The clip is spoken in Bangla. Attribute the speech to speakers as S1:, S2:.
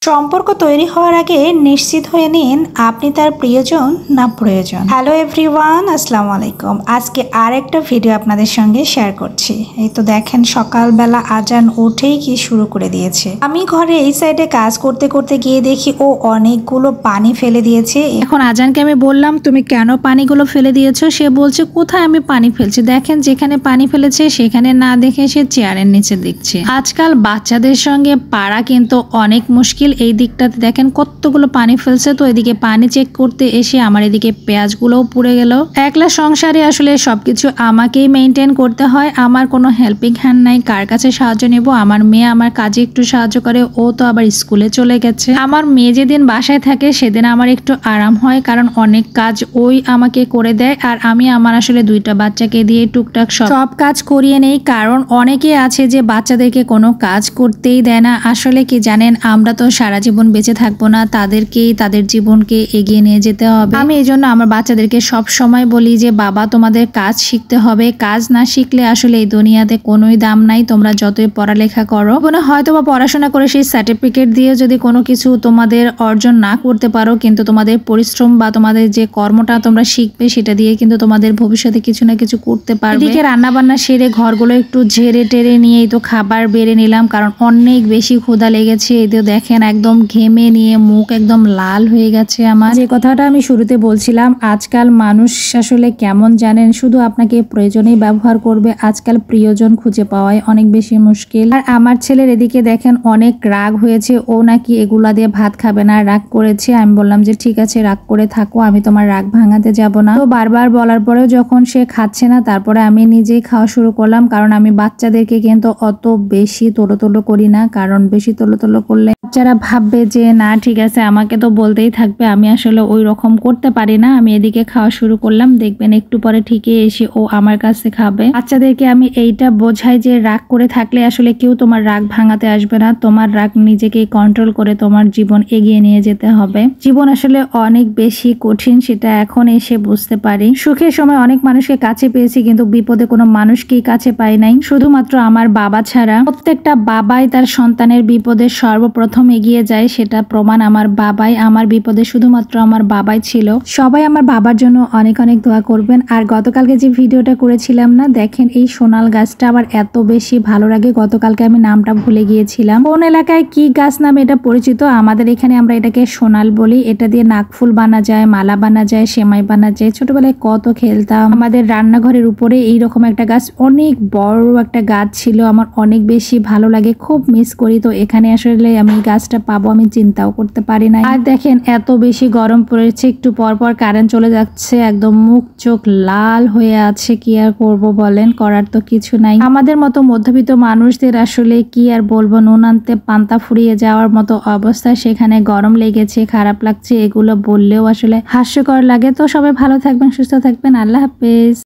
S1: সম্পর্ক তৈরি হওয়ার আগে নিশ্চিত হয়ে নিন আপনি তার প্রিয়জন না প্রয়োজন। হ্যালো এভরিওয়ান, আসসালামু আলাইকুম। আজকে আর একটা ভিডিও আপনাদের সঙ্গে শেয়ার করছি। এই তো দেখেন সকালবেলা আজান উঠেই কি শুরু করে দিয়েছে। আমি ঘরে এই সাইডে কাজ করতে করতে গিয়ে দেখি ও অনেকগুলো পানি ফেলে দিয়েছে। এখন আজানকে আমি বললাম তুমি কেন পানিগুলো ফেলে দিয়েছো? সে বলছে কোথায় আমি পানি ফেলছি, দেখেন যেখানে পানি ফেলেছে সেখানে না দেখে সে চেয়ারের নিচে দেখছে। আজকাল বাচ্চাদের সঙ্গে পারা কিন্তু অনেক মুশকিল। এই দিকটাতে দেখেন কতগুলো পানি ফেলছে, তো এদিকে পানি চেক করতে এসে আমার এদিকে পেঁয়াজগুলোও পুড়ে গেল। একলা সংসারে আসলে সবকিছু আমাকেই মেনটেন করতে হয়, আমার কোনো হেল্পিং হ্যান্ড নাই। কার কাছে সাহায্য নেব? আমার মেয়ে আমার কাজে একটু সাহায্য করে, ও তো আবার স্কুলে চলে গেছে। আমার মেয়ে যেদিন বাসায় থাকে সেদিন আমার একটু আরাম হয়, কারণ অনেক কাজ ওই আমাকে করে দেয়, আর আমি আমার আসলে দুইটা বাচ্চাকে দিয়ে টুকটাক সব কাজ করিয়ে নেই। কারণ অনেকে আছে যে বাচ্চাদেরকে কোনো কাজ করতেই দেয় না। আসলে কি জানেন, আমরা তো সারা জীবন বেঁচে থাকবো না, তাদেরকেই তাদের জীবনকে এগিয়ে নিয়ে যেতে হবে। আমি এই জন্য আমার বাচ্চাদেরকে সব সময় বলি যে বাবা তোমাদের কাজ শিখতে হবে, কাজ না শিখলে আসলে এই দুনিয়াতে কোনোই দাম নাই। তোমরা যতই পড়ালেখা করো, হয়তো বা পড়াশোনা করে সেই সার্টিফিকেট দিয়ে যদি কোনো কিছু তোমাদের অর্জন না করতে পারো, কিন্তু তোমাদের পরিশ্রম বা তোমাদের যে কর্মটা তোমরা শিখবে সেটা দিয়ে কিন্তু তোমাদের ভবিষ্যতে কিছু না কিছু করতে পারবে। এদিকে রান্না বান্না সেরে ঘরগুলো একটু ঝেড়ে টেরে নিয়েই তো খাবার বেড়ে নিলাম, কারণ অনেক বেশি ক্ষুধা লেগেছে। এই তো দেখেন একদম ঘেমে নিয়ে মুখ একদম লাল হয়ে গেছে আমার। যে কথাটা আমি শুরুতে বলছিলাম, আজকাল মানুষ আসলে কেমন জানেন, শুধু আপনাকে প্রয়োজনেই ব্যবহার করবে। আজকাল প্রিয়জন খুঁজে পাওয়াই অনেক বেশি মুশকিল। আর আমার ছেলের এদিকে দেখেন অনেক রাগ হয়েছে, ও নাকি এগুলা দিয়ে ভাত খাবে না, রাগ করেছে। আমি বললাম যে ঠিক আছে রাগ করে থাকো, আমি তোমার রাগ ভাঙাতে যাব না। তো বারবার বলার পরেও যখন সে খাচ্ছে না, তারপরে আমি নিজেই খাওয়া শুরু করলাম। কারণ আমি বাচ্চাদেরকে কিন্তু অত বেশি তোলো করি না, কারণ বেশি তোলো করলে বাচ্চারা ভাববে যে না ঠিক আছে আমাকে তো বলতেই থাকবে। আমি আসলে ওই রকম করতে পারি না। আমি এদিকে খাওয়া শুরু করলাম, দেখবেন একটু পরে ঠিকই এসে ও আমার কাছে খাবে। বাচ্চাদেরকে আমি এইটা বোঝাই যে রাগ করে থাকলে আসলে কেউ তোমার রাগ ভাঙাতে আসবে না। তোমার রাগ নিজেকেই কন্ট্রোল করে তোমার জীবন এগিয়ে নিয়ে যেতে হবে। জীবন আসলে অনেক বেশি কঠিন, সেটা এখন এসে বুঝতে পারি। সুখের সময় অনেক মানুষকে কাছে পেয়েছি, কিন্তু বিপদে কোনো মানুষকেই কাছে পাই নাই, শুধুমাত্র আমার বাবা ছাড়া। প্রত্যেকটা বাবাই তার সন্তানের বিপদে সর্বপ্রথম এগিয়ে যায়, সেটা প্রমাণ আমার বাবাই। আমার বিপদে শুধুমাত্র আমার বাবাই ছিল। সবাই আমার বাবার জন্য অনেক অনেক দোয়া করবেন। আর গতকালকে যে ভিডিওটা করেছিলাম না, দেখেন এই সোনাল গাছটা আমার এত বেশি ভালো লাগে। গতকালকে আমি নামটা ভুলে গিয়েছিলাম, কোন এলাকায় কি গাছ নামে এটা পরিচিত, আমাদের এখানে আমরা এটাকে সোনাল বলি। এটা দিয়ে নাকফুল বানা যায়, মালা বানা যায়, সেমাই বানা যায়। ছোটবেলায় কত খেলতাম। আমাদের রান্নাঘরের উপরে এইরকম একটা গাছ, অনেক বড় একটা গাছ ছিল, আমার অনেক বেশি ভালো লাগে, খুব মিস করি। তো এখানে আসলে আমি গাছটা পাবো আমি চিন্তাও করতে পারি না। আর দেখেন এত বেশি গরম পড়েছে, একটু পর পর কারেন্ট চলে যাচ্ছে, একদম মুখ চোখ লাল হয়ে আছে। কি আর করব বলেন, করার তো কিছু নাই। আমাদের মতো মধ্যবিত্ত মানুষদের আসলে কি আর বলবো, নুন আনতে পান্তা ফুরিয়ে যাওয়ার মতো অবস্থা। সেখানে গরম লেগেছে, খারাপ লাগছে, এগুলো বললেও আসলে হাস্যকর লাগে। তো সবাই ভালো থাকবেন, সুস্থ থাকবেন, আল্লাহ হাফেজ।